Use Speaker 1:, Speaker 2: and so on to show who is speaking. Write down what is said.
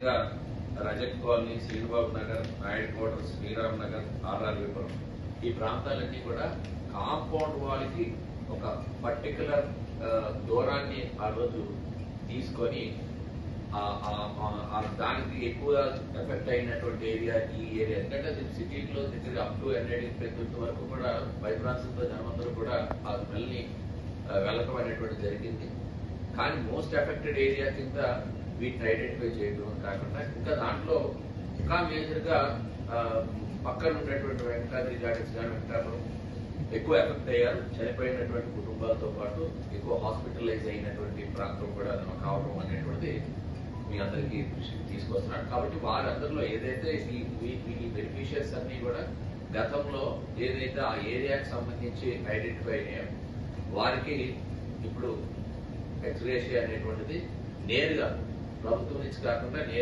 Speaker 1: Rajak colony, Srinibabu Nagar, Naidu quarters, Sriram Nagar, ఆర్ఆర్విపురం ఈ ప్రాంతాలన్నీ కూడా కాంపౌండ్ వాళ్ళకి ఒక పర్టికులర్ దూరాన్ని ఆ రోజు తీసుకొని దానికి ఎక్కువ ఎఫెక్ట్ అయినటువంటి ఏరియా ఈ ఏరియా. ఎందుకంటే సిటీలో దగ్గర అప్ టు ప్రతి వరకు కూడా భయభ్రాంతులతో జనమందరూ కూడా ఆ స్మెల్ ని వెళ్ళటం అనేటువంటి జరిగింది. కానీ మోస్ట్ ఎఫెక్టెడ్ ఏరియా కింద వీటిని ఐడెంటిఫై చేయడం కాకుండా ఇంకా దాంట్లో ఇంకా మేజర్ గా పక్కన ఉన్నటువంటి వెంకటాద్రి గార్డెన్స్ కానీ వెంకటాపురం ఎక్కువ ఎఫెక్ట్ అయ్యారు. చనిపోయినటువంటి కుటుంబాలతో పాటు ఎక్కువ హాస్పిటలైజ్ అయినటువంటి ప్రాంతం కూడా కావడం అనేటువంటిది మీ అందరికీ దృష్టికి తీసుకొస్తున్నారు. కాబట్టి వారందరిలో ఏదైతే ఈ బెనిఫిషియర్స్ అన్ని కూడా గతంలో ఏదైతే ఆ ఏరియాకి సంబంధించి ఐడెంటిఫై అయ్యాయో వారికి ఇప్పుడు ఎక్స్గ్రేషియా అనేటువంటిది నేరుగా ప్రభుత్వం నుంచి కాకుండా